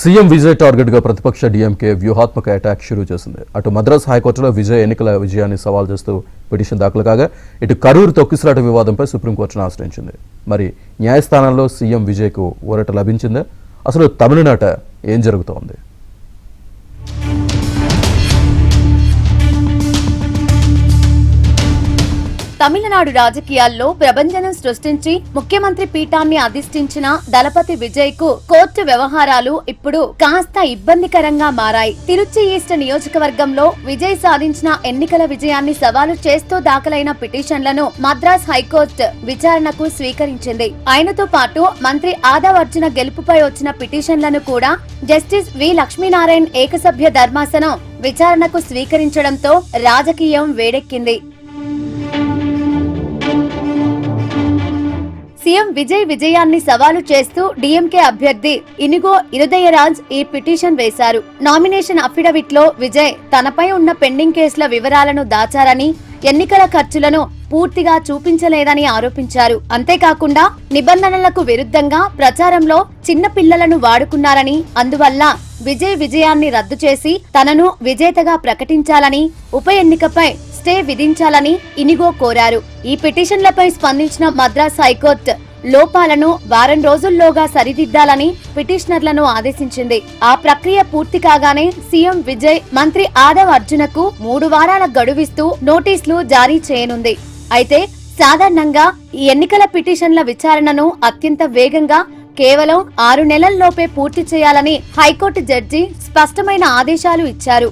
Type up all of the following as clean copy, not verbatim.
CM Vijay target గా ప్రతిపక్ష DMK వ్యూహాత్మక అటాక్ షురూ చేసింది. అటు మద్రాస్ హైకోర్టులో విజయ్ ఎన్నికల విజయాన్ని సవాల్ చేస్తూ పిటిషన్ దాఖలు కాగా, ఇటు కరూరు తొక్కిసలాట వివాదంపై సుప్రీంకోర్టును ఆశ్రయించింది. మరి న్యాయస్థానంలో సీఎం విజయ్కు ఊరట లభించిందా? అసలు తమిళనాట ఏం జరుగుతోంది? తమిళనాడు రాజకీయాల్లో ప్రభంజనం సృష్టించి ముఖ్యమంత్రి పీఠాన్ని అధిష్ఠించిన దళపతి విజయ్ కు కోర్టు వ్యవహారాలు ఇప్పుడు కాస్త ఇబ్బందికరంగా మారాయి. తిరుచి ఈస్ట్ నియోజకవర్గంలో విజయ్ సాధించిన ఎన్నికల విజయాన్ని సవాలు చేస్తూ దాఖలైన పిటిషన్లను మద్రాస్ హైకోర్టు విచారణకు స్వీకరించింది. ఆయనతో పాటు మంత్రి ఆదవ్ అర్జున గెలుపుపై వచ్చిన పిటిషన్లను కూడా జస్టిస్ వి లక్ష్మీనారాయణ్ ఏకసభ్య ధర్మాసనం విచారణకు స్వీకరించడంతో రాజకీయం వేడెక్కింది. సీఎం విజయ్ విజయాన్ని సవాలు చేస్తూ డీఎంకే అభ్యర్థి ఇనిగో ఇరుదయరాజ్ ఈ పిటిషన్ వేశారు. నామినేషన్ అఫిడవిట్ లో విజయ్ తనపై ఉన్న పెండింగ్ కేసుల వివరాలను దాచారని, ఎన్నికల ఖర్చులను పూర్తిగా చూపించలేదని ఆరోపించారు. అంతేకాకుండా నిబంధనలకు విరుద్ధంగా ప్రచారంలో చిన్న పిల్లలను వాడుకున్నారని, అందువల్ల విజయ్ విజయాన్ని రద్దు చేసి తనను విజేతగా ప్రకటించాలని, ఉప ఎన్నికపై స్టే విధించాలని ఇనిగో కోరారు. ఈ పిటిషన్లపై స్పందించిన మద్రాస్ హైకోర్టు లోపాలను వారం రోజుల్లోగా సరిదిద్దాలని పిటిషనర్లను ఆదేశించింది. ఆ ప్రక్రియ పూర్తి కాగానే సీఎం విజయ్ మంత్రి ఆదవ్ అర్జునకు 3 వారాల గడువిస్తూ నోటీసులు జారీ చేయనుంది. అయితే సాధారణంగా ఈ ఎన్నికల పిటిషన్ల విచారణను అత్యంత వేగంగా కేవలం 6 నెలల్లోపే పూర్తి చేయాలని హైకోర్టు జడ్జి స్పష్టమైన ఆదేశాలు ఇచ్చారు.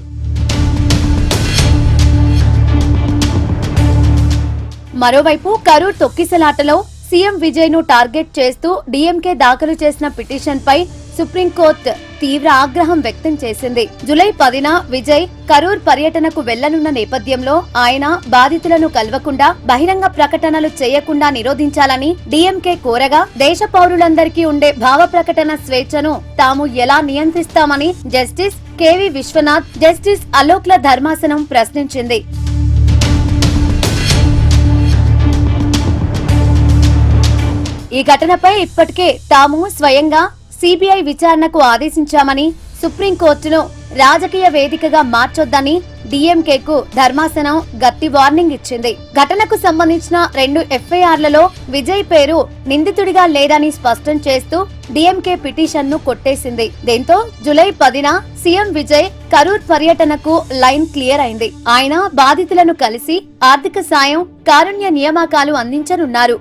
మరోవైపు కరూర్ తొక్కిసలాటలో సీఎం విజయ్ ను టార్గెట్ చేస్తూ డీఎంకే దాఖలు చేసిన పిటిషన్ పై సుప్రీంకోర్టు తీవ్ర ఆగ్రహం వ్యక్తం చేసింది. జూలై 10న విజయ్ కరూర్ పర్యటనకు వెళ్లనున్న నేపథ్యంలో ఆయన బాధితులను కలవకుండా, బహిరంగ ప్రకటనలు చేయకుండా నిరోధించాలని డీఎంకే కోరగా, దేశ పౌరులందరికీ ఉండే భావ ప్రకటన స్వేచ్ఛను తాము ఎలా నియంత్రిస్తామని జస్టిస్ కేవి విశ్వనాథ్, జస్టిస్ అలోక్ల ధర్మాసనం ప్రశ్నించింది. ఈ ఘటనపై ఇప్పటికే తాము స్వయంగా సిబిఐ విచారణకు ఆదేశించామని, సుప్రీంకోర్టును రాజకీయ వేదికగా మార్చొద్దని డీఎంకేకు ధర్మాసనం గట్టి వార్నింగ్ ఇచ్చింది. ఘటనకు సంబంధించిన 2 ఎఫ్ఐఆర్లలో విజయ్ పేరు నిందితుడిగా లేదని స్పష్టం చేస్తూ డీఎంకే పిటిషన్ ను కొట్టేసింది. దీంతో జూలై 10న సీఎం విజయ్ కరూర్ పర్యటనకు లైన్ క్లియర్ అయింది. ఆయన బాధితులను కలిసి ఆర్థిక సాయం, కారుణ్య నియామకాలు అందించనున్నారు.